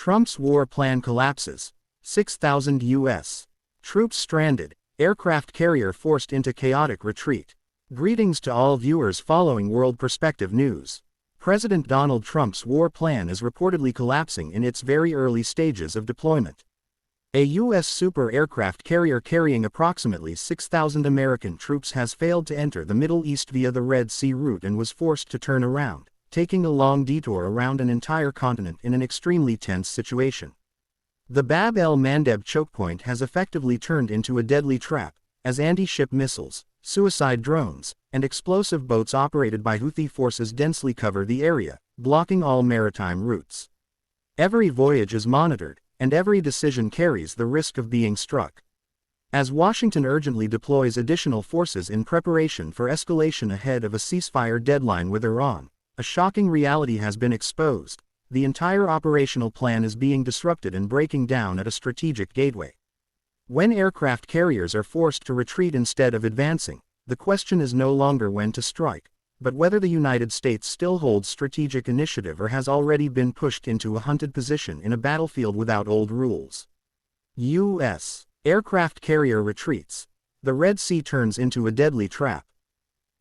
Trump's war plan collapses. 6,000 U.S. troops stranded. Aircraft carrier forced into chaotic retreat. Greetings to all viewers following World Perspective News. President Donald Trump's war plan is reportedly collapsing in its very early stages of deployment. A U.S. super aircraft carrier carrying approximately 6,000 American troops has failed to enter the Middle East via the Red Sea route and was forced to turn around, taking a long detour around an entire continent in an extremely tense situation. The Bab el-Mandeb chokepoint has effectively turned into a deadly trap, as anti-ship missiles, suicide drones, and explosive boats operated by Houthi forces densely cover the area, blocking all maritime routes. Every voyage is monitored, and every decision carries the risk of being struck. As Washington urgently deploys additional forces in preparation for escalation ahead of a ceasefire deadline with Iran, a shocking reality has been exposed. The entire operational plan is being disrupted and breaking down at a strategic gateway. When aircraft carriers are forced to retreat instead of advancing, the question is no longer when to strike, but whether the United States still holds strategic initiative or has already been pushed into a hunted position in a battlefield without old rules. U.S. aircraft carrier retreats. The Red Sea turns into a deadly trap.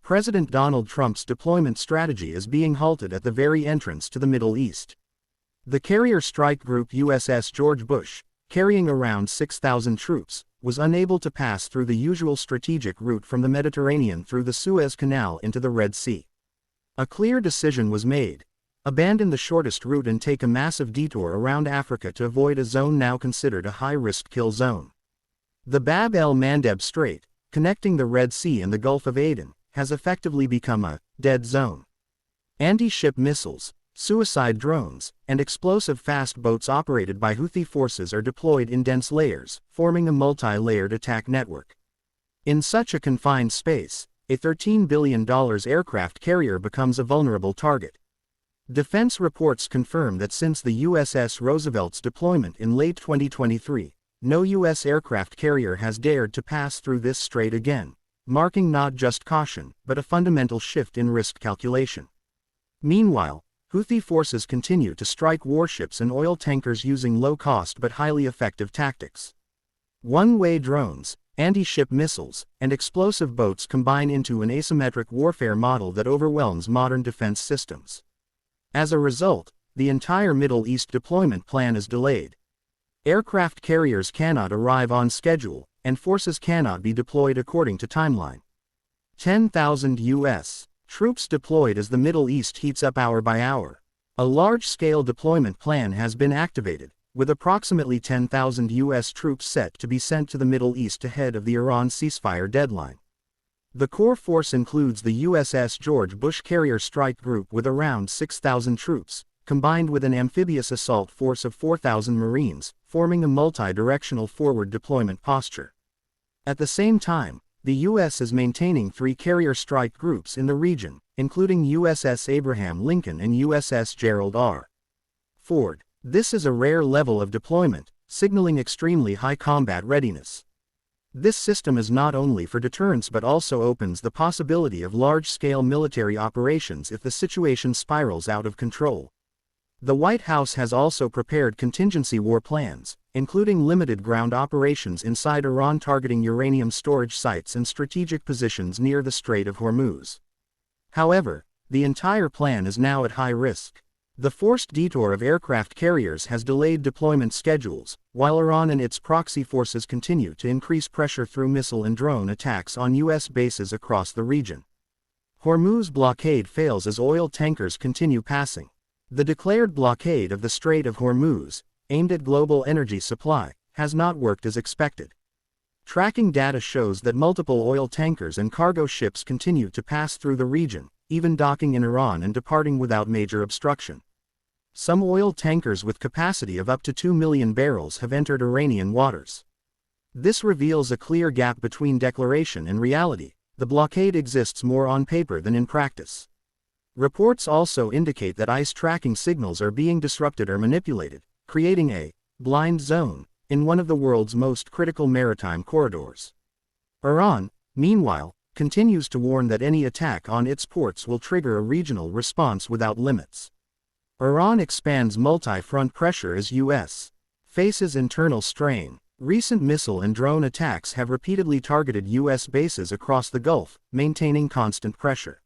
President Donald Trump's deployment strategy is being halted at the very entrance to the Middle East. The carrier strike group USS George Bush, carrying around 6,000 troops, was unable to pass through the usual strategic route from the Mediterranean through the Suez Canal into the Red Sea. A clear decision was made: abandon the shortest route and take a massive detour around Africa to avoid a zone now considered a high-risk kill zone. The Bab el-Mandeb Strait, connecting the Red Sea and the Gulf of Aden, has effectively become a dead zone. Anti-ship missiles, suicide drones, and explosive fast boats operated by Houthi forces are deployed in dense layers, forming a multi-layered attack network. In such a confined space, a $13 billion aircraft carrier becomes a vulnerable target. Defense reports confirm that since the USS Roosevelt's deployment in late 2023, no U.S. aircraft carrier has dared to pass through this strait again, marking not just caution, but a fundamental shift in risk calculation. Meanwhile, Houthi forces continue to strike warships and oil tankers using low-cost but highly effective tactics. One-way drones, anti-ship missiles, and explosive boats combine into an asymmetric warfare model that overwhelms modern defense systems. As a result, the entire Middle East deployment plan is delayed. Aircraft carriers cannot arrive on schedule, and forces cannot be deployed according to timeline. 10,000 U.S. troops deployed as the Middle East heats up hour by hour. A large-scale deployment plan has been activated, with approximately 10,000 U.S. troops set to be sent to the Middle East ahead of the Iran ceasefire deadline. The core force includes the USS George Bush Carrier Strike Group with around 6,000 troops, combined with an amphibious assault force of 4,000 Marines, forming a multi-directional forward deployment posture. At the same time, the U.S. is maintaining 3 carrier strike groups in the region, including USS Abraham Lincoln and USS Gerald R. Ford. This is a rare level of deployment, signaling extremely high combat readiness. This system is not only for deterrence but also opens the possibility of large-scale military operations if the situation spirals out of control. The White House has also prepared contingency war plans, including limited ground operations inside Iran targeting uranium storage sites and strategic positions near the Strait of Hormuz. However, the entire plan is now at high risk. The forced detour of aircraft carriers has delayed deployment schedules, while Iran and its proxy forces continue to increase pressure through missile and drone attacks on U.S. bases across the region. Hormuz blockade fails as oil tankers continue passing. The declared blockade of the Strait of Hormuz, aimed at global energy supply, has not worked as expected. Tracking data shows that multiple oil tankers and cargo ships continue to pass through the region, even docking in Iran and departing without major obstruction. Some oil tankers with capacity of up to 2 million barrels have entered Iranian waters. This reveals a clear gap between declaration and reality. The blockade exists more on paper than in practice. Reports also indicate that ice tracking signals are being disrupted or manipulated, creating a blind zone in one of the world's most critical maritime corridors. Iran, meanwhile, continues to warn that any attack on its ports will trigger a regional response without limits. Iran expands multi-front pressure as U.S. faces internal strain. Recent missile and drone attacks have repeatedly targeted U.S. bases across the Gulf, maintaining constant pressure.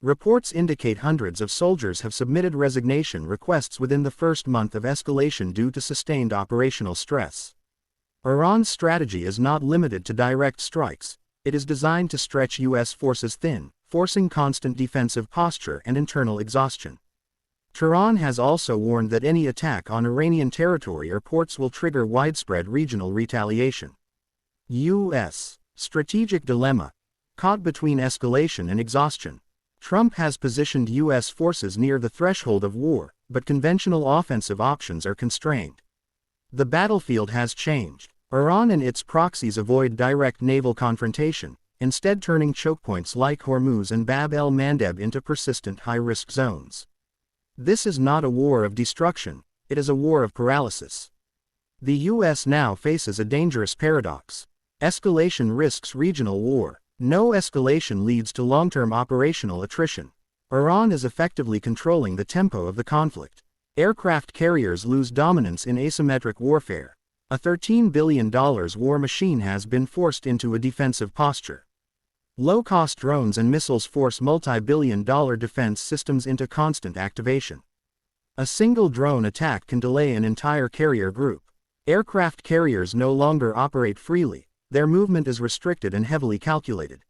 Reports indicate hundreds of soldiers have submitted resignation requests within the first month of escalation due to sustained operational stress. Iran's strategy is not limited to direct strikes. It is designed to stretch U.S. forces thin, forcing constant defensive posture and internal exhaustion. Tehran has also warned that any attack on Iranian territory or ports will trigger widespread regional retaliation. U.S. strategic dilemma. Caught between escalation and exhaustion. Trump has positioned U.S. forces near the threshold of war, but conventional offensive options are constrained. The battlefield has changed. Iran and its proxies avoid direct naval confrontation, instead turning chokepoints like Hormuz and Bab el-Mandeb into persistent high-risk zones. This is not a war of destruction, it is a war of paralysis. The U.S. now faces a dangerous paradox. Escalation risks regional war. No escalation leads to long-term operational attrition. Iran is effectively controlling the tempo of the conflict. Aircraft carriers lose dominance in asymmetric warfare. A $13 billion war machine has been forced into a defensive posture. Low-cost drones and missiles force multi-billion-dollar defense systems into constant activation. A single drone attack can delay an entire carrier group. Aircraft carriers no longer operate freely, their movement is restricted and heavily calculated.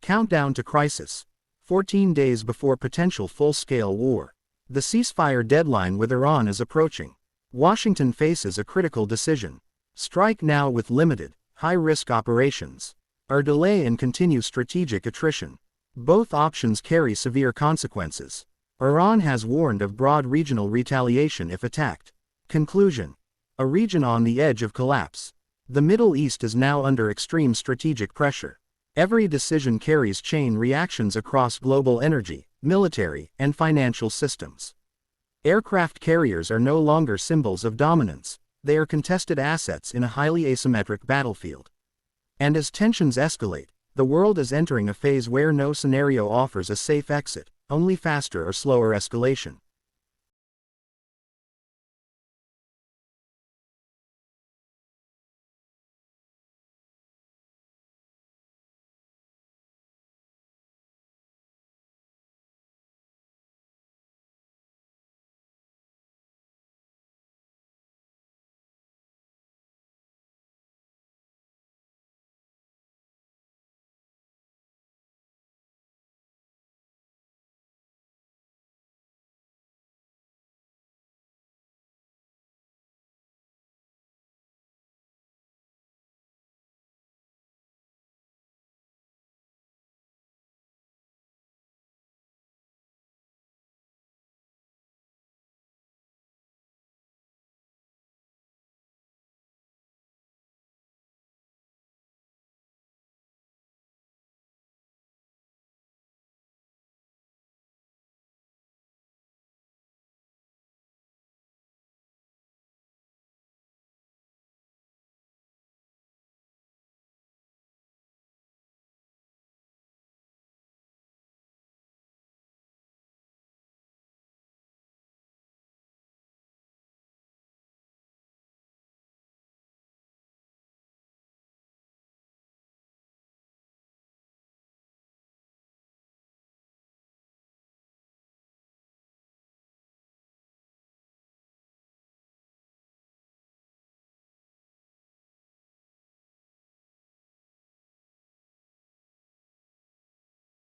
Countdown to crisis. 14 days before potential full-scale war. The ceasefire deadline with Iran is approaching. Washington faces a critical decision. Strike now with limited, high-risk operations, or delay and continue strategic attrition. Both options carry severe consequences. Iran has warned of broad regional retaliation if attacked. Conclusion. A region on the edge of collapse. The Middle East is now under extreme strategic pressure. Every decision carries chain reactions across global energy, military, and financial systems. Aircraft carriers are no longer symbols of dominance, they are contested assets in a highly asymmetric battlefield. And as tensions escalate, the world is entering a phase where no scenario offers a safe exit, only faster or slower escalation.